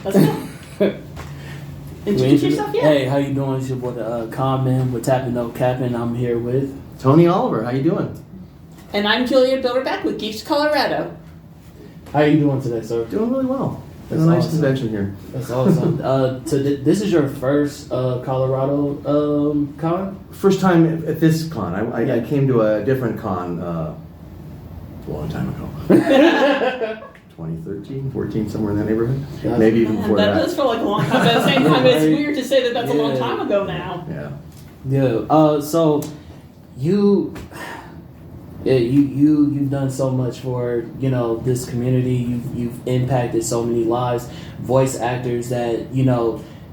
Let's go. Introduce yourself, yeah. Hey, how you doing? It's your boy, Common with TapNNOCapN. I'm here with Tony Oliver. How you doing? And I'm Julia Bilderbeck with Geeks Colorado. How you doing today, sir? Doing really well. That's a nice awesome. convention here. That's awesome. This is your first Colorado con? First time at this con. I came to a different con a long time ago. 2013, 14, somewhere in that neighborhood. Yeah. Maybe even before that that. does feel like a long time, but at the same time, it's weird to say that that's a long Yeah. time ago now. Yeah. Yeah. So you've done so much for this community. You've impacted so many lives. Voice actors that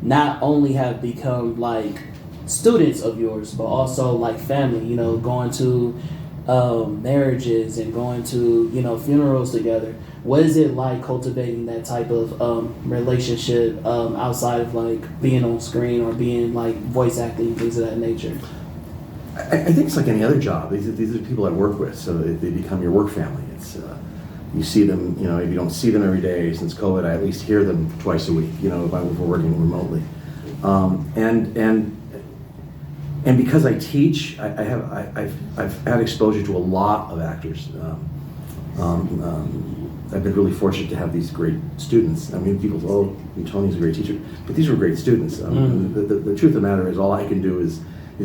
not only have become like students of yours, but also like family. Going to marriages and going to funerals together. What is it like cultivating that type of relationship outside of like being on screen or being like voice acting, things of that nature? I think it's like any other job. These are the people I work with, so they become your work family. It's you see them, if you don't see them every day since COVID, I at least hear them twice a week. If we're working remotely, and because I teach, I've had exposure to a lot of actors. I've been really fortunate to have these great students. I mean, people say, "Oh, Tony's a great teacher," but these were great students. The truth of the matter is, all I can do is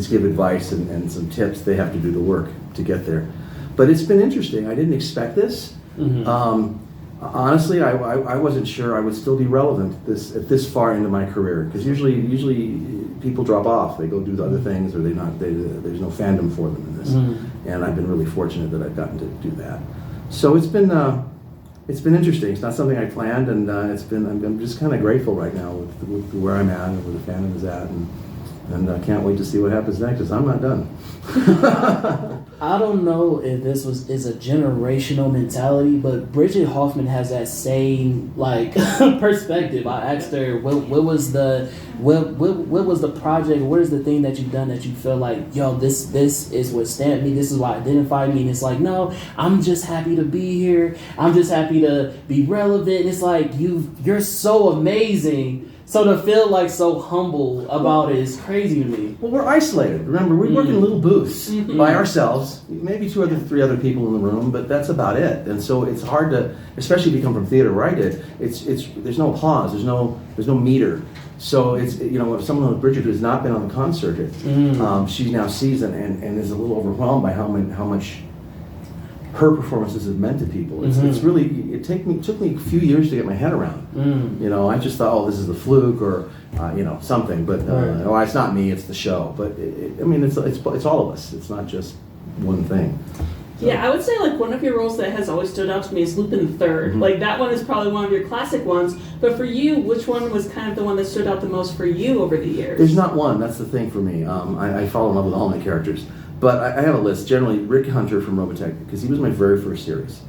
give advice and some tips. They have to do the work to get there. But it's been interesting. I didn't expect this. Honestly, I wasn't sure I would still be relevant this far into my career, because usually people drop off. They go do the other things, or there's no fandom for them in this. And I've been really fortunate that I've gotten to do that. So it's been interesting. It's not something I planned, and I'm just kind of grateful right now with where I'm at and where the fandom is at, and I can't wait to see what happens next, because I'm not done. I don't know if this is a generational mentality, but Bridget Hoffman has that same like perspective. I asked her what was the project, what is the thing that you've done that you feel like, this is what stamped me, this is what identified me, and it's like, no, I'm just happy to be here, I'm just happy to be relevant. It's like you're so amazing. So to feel like so humble about it is crazy to me. Well, we're isolated. Remember, we work in little booths by ourselves. Maybe three other people in the room, but that's about it. And so it's hard to, especially if you come from theater where I did. There's no applause. There's no meter. So it's if someone like Bridget who has not been on the con circuit, she now sees it and is a little overwhelmed by how much her performances have meant to people. It's really, it took me a few years to get my head around. I just thought, oh, this is the fluke or something, but oh, it's not me, it's the show. But it's all of us. It's not just one thing. So. Yeah, I would say like one of your roles that has always stood out to me is Lupin III. Like that one is probably one of your classic ones. But for you, which one was kind of the one that stood out the most for you over the years? There's not one. That's the thing for me. I fall in love with all my characters. But I have a list. Generally, Rick Hunter from Robotech, because he was my very first series.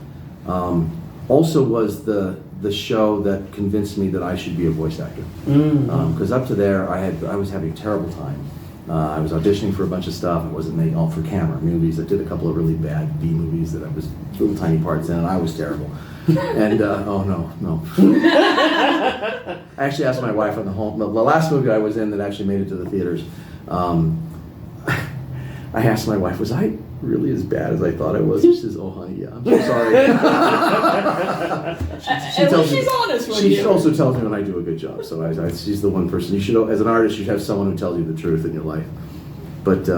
Also was the show that convinced me that I should be a voice actor. Because up to there, I was having a terrible time. I was auditioning for a bunch of stuff. I wasn't making all for camera movies. I did a couple of really bad B movies that I was little tiny parts in, and I was terrible. And oh no. I actually asked my wife on the last movie I was in that actually made it to the theaters. I asked my wife, was I really as bad as I thought I was? She says, oh honey, yeah, I'm so sorry. At least she's honest with you. She also tells me when I do a good job, so she's the one person. You should, as an artist, you should have someone who tells you the truth in your life. But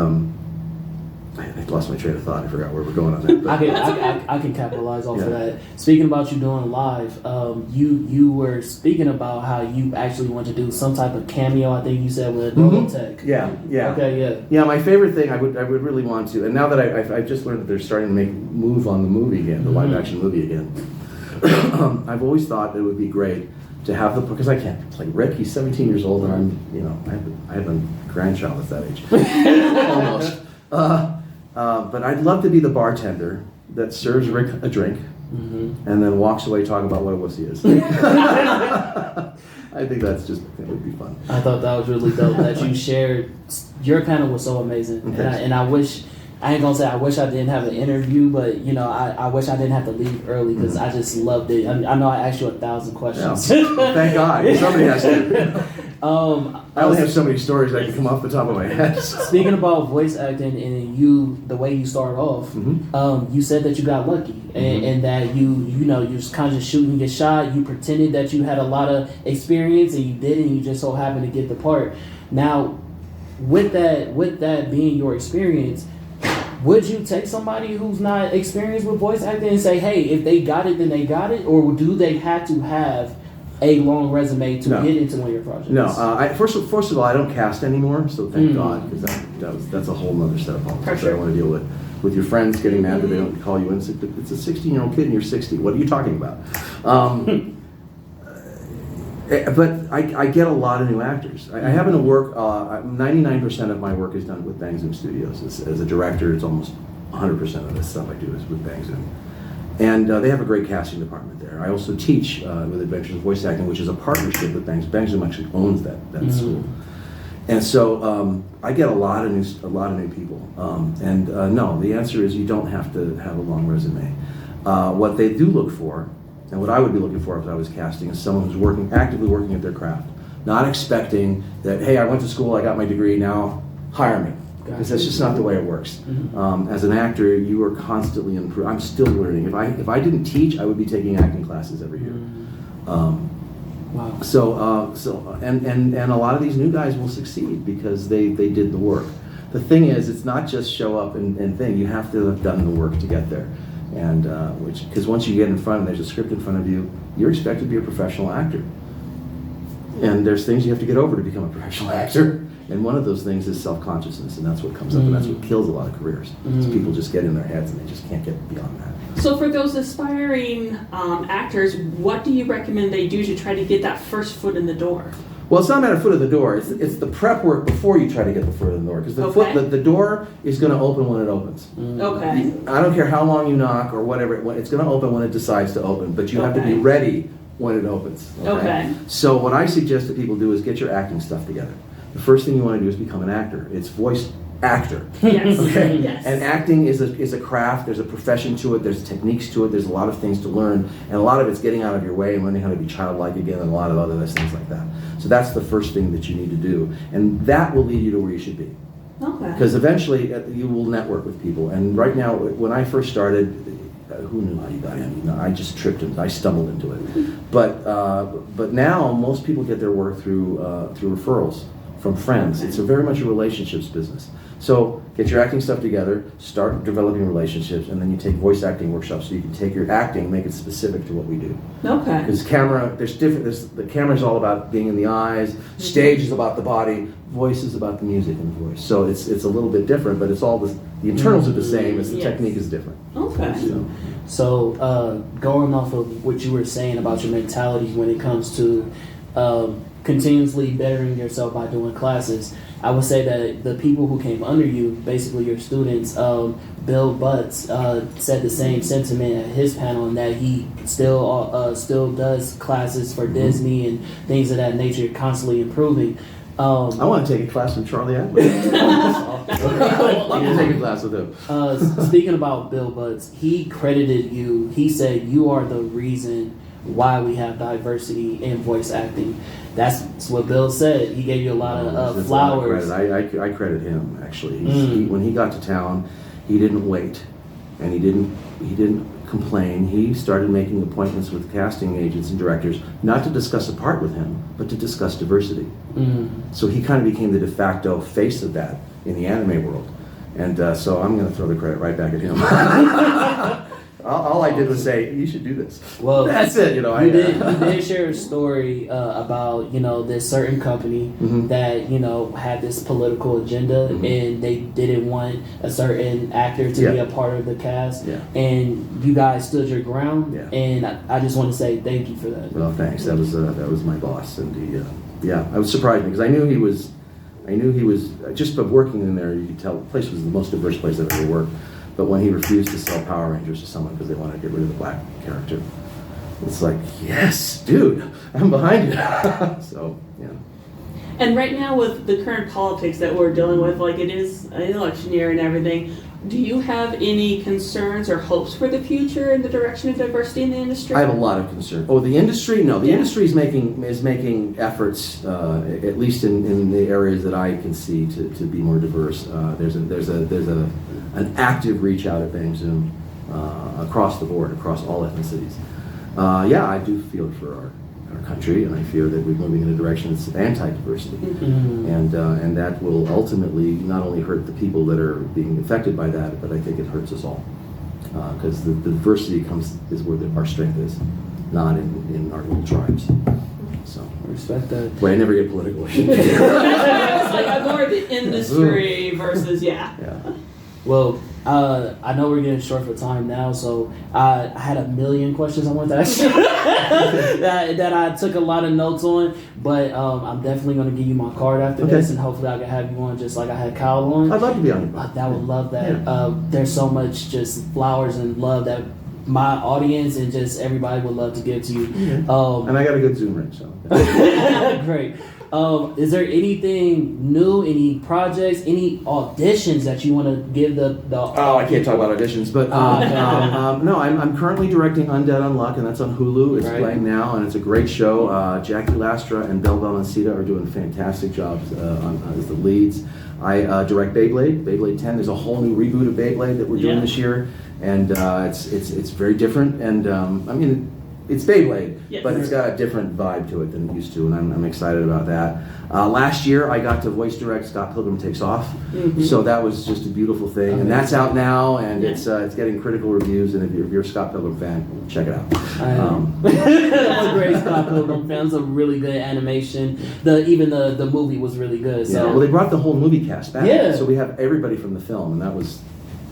I lost my train of thought. I forgot where we're going on that. I can capitalize off of that. Speaking about you doing live, you were speaking about how you actually want to do some type of cameo. I think you said with Robotech. Yeah. Okay, yeah. Yeah, my favorite thing I would really want to, and now that I've just learned that they're starting to move on the movie again, the live action movie again. I've always thought it would be great to have because I can't. It's like Rick, he's 17 years old, and I have a grandchild that's that age, almost. But I'd love to be the bartender that serves Rick a drink and then walks away talking about what a wuss he is. I think that would be fun. I thought that was really dope that you shared. Your panel was so amazing, and I wish I ain't gonna say I wish I didn't have an interview, but you know, I wish I didn't have to leave early because I just loved it. I know I asked you 1,000 questions. Yeah. Thank God. Somebody has to. I only have so many stories that can come off the top of my head. Speaking about voice acting and the way you start off, you said that you got lucky and that you just kind of just shooting your shot. You pretended that you had a lot of experience and you didn't. You just so happened to get the part. Now, with that being your experience, would you take somebody who's not experienced with voice acting and say, hey, if they got it, then they got it? Or do they have to have a long resume to get into one of your projects? No. First of all, I don't cast anymore, so thank God, because that's a whole other set of politics I don't want to deal with. With your friends getting mad that they don't call you in. It's a 16-year-old kid and you're 60. What are you talking about? But I get a lot of new actors. I happen to work, 99% of my work is done with Bang Zoom Studios. As a director, it's almost 100% of the stuff I do is with Bang Zoom. And they have a great casting department there. I also teach with Adventures of Voice Acting, which is a partnership with Bang Zoom. Bang Zoom actually owns that school. And so I get a lot of new people. No, the answer is you don't have to have a long resume. What they do look for, and what I would be looking for if I was casting, is someone who's actively working at their craft, not expecting that, hey, I went to school, I got my degree, now hire me, because that's just not the way it works. As an actor, you are constantly improving. I'm still learning. If I didn't teach, I would be taking acting classes every year. Wow. And a lot of these new guys will succeed because they did the work. The thing is, it's not just show up and thing. You have to have done the work to get there. And because once you get in front and there's a script in front of you, you're expected to be a professional actor. And there's things you have to get over to become a professional actor. And one of those things is self-consciousness, and that's what comes up, and that's what kills a lot of careers. So people just get in their heads and they just can't get beyond that. So for those aspiring actors, what do you recommend they do to try to get that first foot in the door? Well, it's not a matter of foot in the door. It's the prep work before you try to get the foot in the door. Because the door is going to open when it opens. Okay. I don't care how long you knock or whatever. It's going to open when it decides to open. But you have to be ready when it opens. Okay. So what I suggest that people do is get your acting stuff together. The first thing you want to do is become an actor. It's voice actor. Yes. Okay. Yes. And acting is a craft. There's a profession to it. There's techniques to it. There's a lot of things to learn, and a lot of it's getting out of your way and learning how to be childlike again, and a lot of other things like that. So that's the first thing that you need to do, and that will lead you to where you should be. Okay. Because eventually you will network with people. And right now, when I first started, who knew how you got in? You know, I just tripped and I stumbled into it. But now most people get their work through referrals from friends. It's very much a relationships business. So get your acting stuff together, start developing relationships, and then you take voice acting workshops so you can take your acting and make it specific to what we do. Okay. Because the camera's all about being in the eyes, stage is about the body, voice is about the music and the voice. So it's a little bit different, but it's all the internals are the same, it's the technique is different. Okay. So going off of what you were saying about your mentality when it comes to continuously bettering yourself by doing classes, I would say that the people who came under you, basically your students, Bill Butts said the same sentiment at his panel, and that he still does classes for Disney and things of that nature, constantly improving. I want to take a class from Charlie Adler. I can take a class with him. Speaking about Bill Butts, he credited you. He said you are the reason why we have diversity in voice acting. That's what Bill said. He gave you a lot of flowers. I credit him, actually. When he got to town, he didn't wait, and he didn't complain. He started making appointments with casting agents and directors, not to discuss a part with him, but to discuss diversity. So he kind of became the de facto face of that in the anime world. And so I'm going to throw the credit right back at him. All I did was say, you should do this. Well, that's it. You did share a story about this certain company that had this political agenda, and they didn't want a certain actor to be a part of the cast, and you guys stood your ground, and I just want to say thank you for that. Well, thanks. That was my boss, and I was surprised because I knew he was just by working in there. You could tell the place was the most diverse place I've ever worked. But when he refused to sell Power Rangers to someone because they wanted to get rid of the black character, it's like, yes, dude, I'm behind you. So, yeah. And right now with the current politics that we're dealing with, like it is an election year and everything, Do you have any concerns or hopes for the future in the direction of diversity in the industry? I have a lot of concern. Oh, the industry? No, the Yeah. industry is making efforts, at least in the areas that I can see, to be more diverse. There's an active reach out at Bang Zoom across the board, across all ethnicities. Yeah, I do feel it for our country, and I fear that we're moving in a direction that's anti-diversity, and that will ultimately not only hurt the people that are being affected by that, but I think it hurts us all, because the diversity is where our strength is, not in our little tribes. So Respect that. wait, I never get political. That's why I was like, I'm more the industry versus, Yeah. Well, I know we're getting short for time now, so I had a million questions I wanted to ask you that I took a lot of notes on, but I'm definitely going to give you my card after this, and hopefully I can have you on just like I had Kyle on. I'd love to be on your I would love that. Yeah. There's so much just flowers and love that my audience and just everybody would love to give to you. And I got a good Zoom ring, so. Great. Is there anything new, any projects, any auditions that you want to give the Oh, I can't talk about auditions, but no, I'm currently directing Undead Unluck, and that's on Hulu. It's playing now, and it's a great show. Jackie Lastra and Belle Balancita are doing fantastic jobs as the leads. I direct Beyblade 10. There's a whole new reboot of Beyblade that we're doing this year, and it's very different. And I mean, it's Beyblade, but it's got a different vibe to it than it used to, and I'm excited about that. Last year, I got to voice direct Scott Pilgrim Takes Off, so that was just a beautiful thing, and that's out now, and it's getting critical reviews. And if you're a Scott Pilgrim fan, check it out. I'm a great Scott Pilgrim fan. It's a really good animation. Even the movie was really good. So well, they brought the whole movie cast back, Yeah. so we have everybody from the film, and that was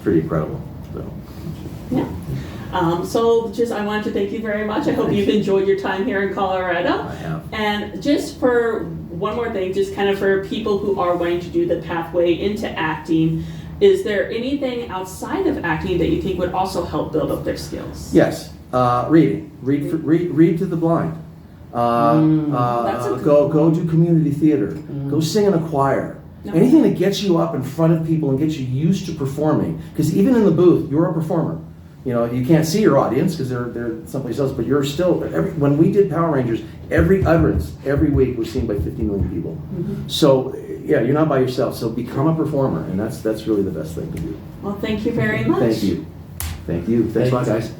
pretty incredible. So. Yeah. I wanted to thank you very much. I hope you've enjoyed your time here in Colorado. I have. And just for one more thing, just kind of for people who are wanting to do the pathway into acting, is there anything outside of acting that you think would also help build up their skills? Yes, reading. Read to the blind. Go do community theater. Go sing in a choir. Anything that gets you up in front of people and gets you used to performing. Because even in the booth, you're a performer. You know, you can't see your audience because they're someplace else, but you're still, when we did Power Rangers, every utterance, every week was seen by 50 million people. So, yeah, you're not by yourself, so become a performer, and that's really the best thing to do. Well, thank you very much. Thank you. Thanks a lot, guys.